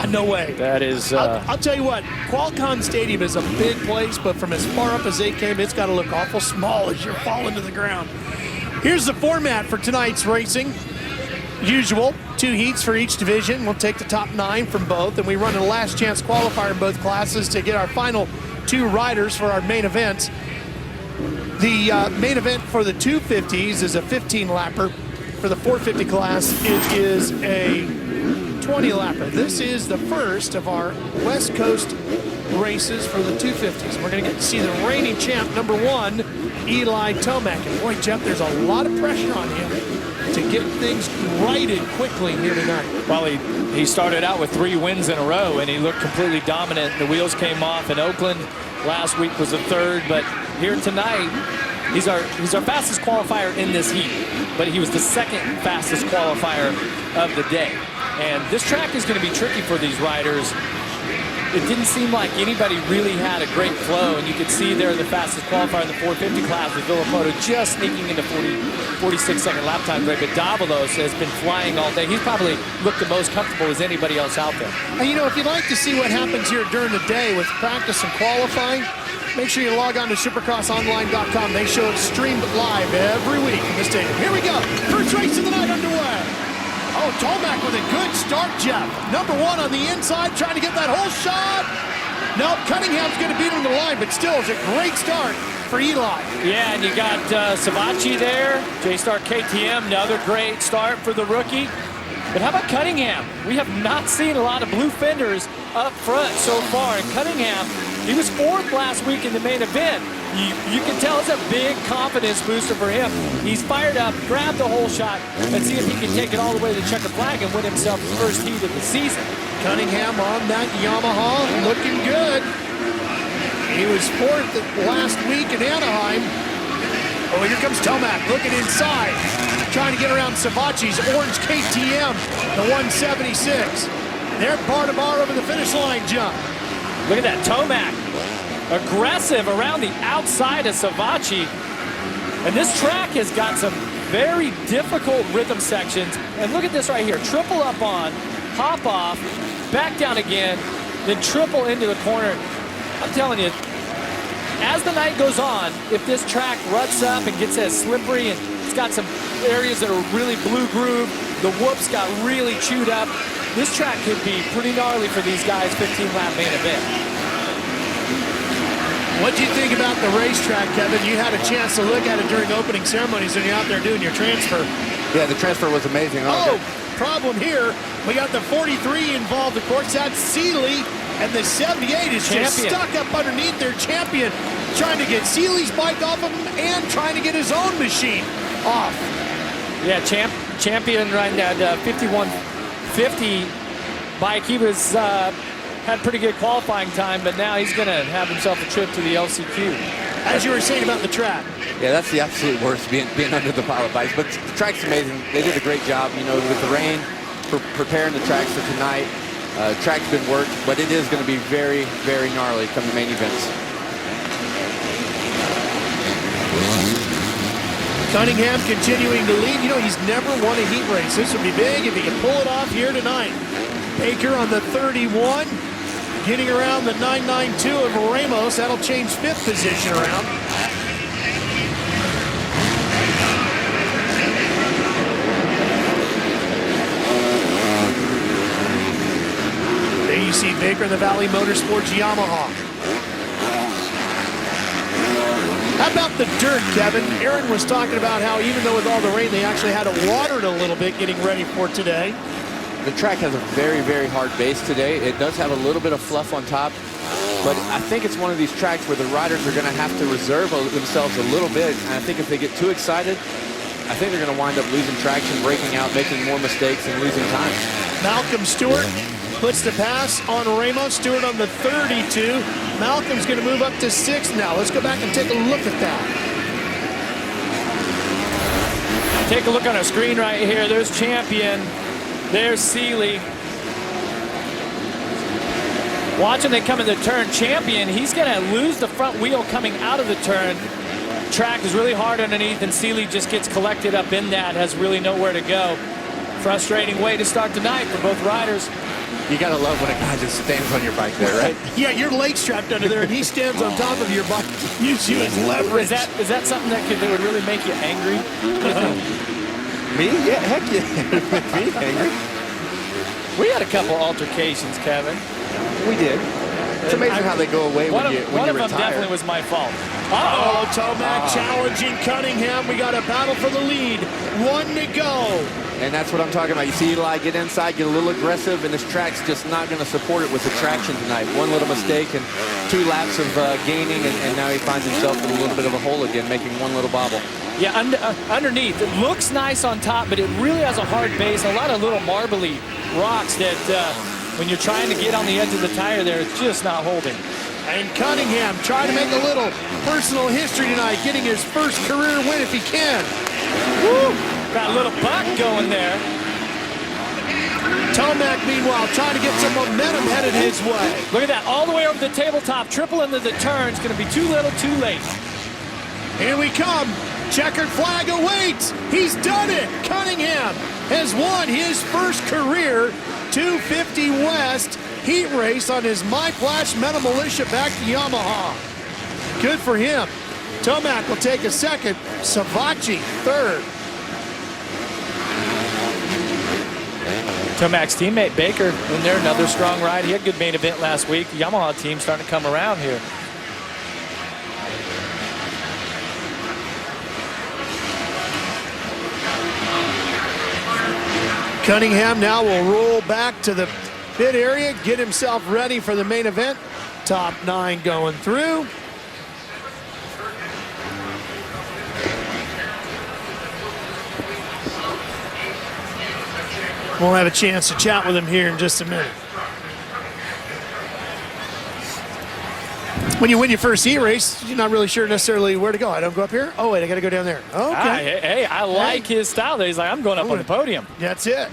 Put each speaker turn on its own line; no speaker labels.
no way.
That is...
I'll tell you what, Qualcomm Stadium is a big place, but from as far up as they came, it's got to look awful small as you're falling to the ground. Here's the format for tonight's racing. Usual, 2 heats for each division. We'll take the top 9 from both, and we run a last chance qualifier in both classes to get our final 2 riders for our main events. The main event for the 250s is a 15-lapper. For the 450 class, it is a 20-lapper. This is the first of our West Coast races for the 250s. We're going to get to see the reigning champ, number 1, Eli Tomac. And boy, Jeff, there's a lot of pressure on him to get things righted quickly here tonight.
Well, he started out with 3 wins in a row, and he looked completely dominant. The wheels came off in Oakland. Last week was the 3rd, but here tonight, he's our fastest qualifier in this heat, but he was the 2nd fastest qualifier of the day. And this track is going to be tricky for these riders. It didn't seem like anybody really had a great flow, and you could see there the fastest qualifier in the 450 class with Villapoto just sneaking into 46-second lap time. But Davalos has been flying all day. He's probably looked the most comfortable as anybody else out there.
And you know, if you'd like to see what happens here during the day with practice and qualifying, make sure you log on to supercrossonline.com. They show it streamed live every week in the stadium. Here we go. First race of the night underway. Oh, Tomac with a good start, Jeff. Number 1 on the inside, trying to get that whole shot. No, Cunningham's going to beat him to the line, but still, it's a great start for Eli.
Yeah, and you got Savachi there, J-Star KTM, another great start for the rookie. But how about Cunningham? We have not seen a lot of blue fenders up front so far. And Cunningham, he was 4th last week in the main event. You can tell it's a big confidence booster for him. He's fired up, grabbed the whole shot, and see if he can take it all the way to the checkered flag and win himself the first heat of the season.
Cunningham on that Yamaha, looking good. He was 4th last week in Anaheim. Oh, here comes Tomac, looking inside, trying to get around Savachi's orange KTM, the 176. They're bar to bar over the finish line jump.
Look at that, Tomac. Aggressive around the outside of Savachi. And this track has got some very difficult rhythm sections. And look at this right here. Triple up on, hop off, back down again, then triple into the corner. I'm telling you, as the night goes on, if this track ruts up and gets as slippery and it's got some areas that are really blue groove, the whoops got really chewed up, this track could be pretty gnarly for these guys' 15-lap main event.
What do you think about the racetrack, Kevin? You had a chance to look at it during opening ceremonies when you're out there doing your transfer.
Yeah, the transfer was amazing.
Oh, problem here. We got the 43 involved, of course. That's Seeley, and the 78 is just stuck up underneath their champion, trying to get Seeley's bike off of him and trying to get his own machine off.
Yeah, champion right now at 5150 bike. He was had pretty good qualifying time, but now he's going to have himself a trip to the LCQ.
As you were saying about the track.
Yeah, that's the absolute worst, being under the pile of bikes. But the track's amazing. They did a great job, you know, with the rain, preparing the tracks for tonight. Track's been worked, but it is going to be very, very gnarly come the main events.
Cunningham continuing to lead. You know, he's never won a heat race. This would be big if he can pull it off here tonight. Baker on the 31, getting around the 992 of Ramos. That'll change 5th position around. There you see Baker in the Valley Motorsports Yamaha. How about the dirt, Kevin? Aaron was talking about how even though with all the rain, they actually had to water it a little bit getting ready for today.
The track has a very, very hard base today. It does have a little bit of fluff on top, but I think it's one of these tracks where the riders are going to have to reserve themselves a little bit. And I think if they get too excited, I think they're going to wind up losing traction, breaking out, making more mistakes, and losing time.
Malcolm Stewart puts the pass on Ramos. Stewart on the 32. Malcolm's going to move up to 6th now. Let's go back and take a look at that.
Take a look on our screen right here. There's champion. There's Seeley. Watching they come in the turn. Champion, he's going to lose the front wheel coming out of the turn. Track is really hard underneath, and Seeley just gets collected up in that, has really nowhere to go. Frustrating way to start the night for both riders.
You got to love when a guy just stands on your bike there, right?
Yeah, you're leg strapped under there, and he stands on top of your bike. Use you as leverage.
Is that something that would really make you angry?
Me? Yeah, heck yeah. It would make me angry.
We had a couple altercations, Kevin.
We did. It's amazing how they go away when you retire.
One of them definitely was my fault.
Uh-oh, Tomac challenging Cunningham. We got a battle for the lead. 1 to go.
And that's what I'm talking about. You see Eli get inside, get a little aggressive, and this track's just not going to support it with the traction tonight. One little mistake and 2 laps of gaining, and now he finds himself in a little bit of a hole again, making one little bobble.
Yeah, underneath, it looks nice on top, but it really has a hard base, a lot of little marbly rocks that when you're trying to get on the edge of the tire there, it's just not holding.
And Cunningham trying to make a little personal history tonight, getting his first career win if he can.
Woo! Got a little buck going there.
Tomac, meanwhile, trying to get some momentum headed his way.
Look at that, all the way over the tabletop, triple into the turn. It's going to be too little, too late.
Here we come. Checkered flag awaits. He's done it. Cunningham has won his first career 250 West heat race on his My Flash Metal Militia back to Yamaha. Good for him. Tomac will take a second. Savacci third.
Tomac's teammate Baker in there, another strong ride. He had a good main event last week. The Yamaha team starting to come around here.
Cunningham now will roll back to the pit area, get himself ready for the main event. Top 9 going through. We'll have a chance to chat with him here in just a minute. When you win your first heat race, you're not really sure necessarily where to go. I don't go up here. Oh, wait, I got to go down there. Okay.
Hey, I like his style there. He's like, I'm going up on the podium.
That's it.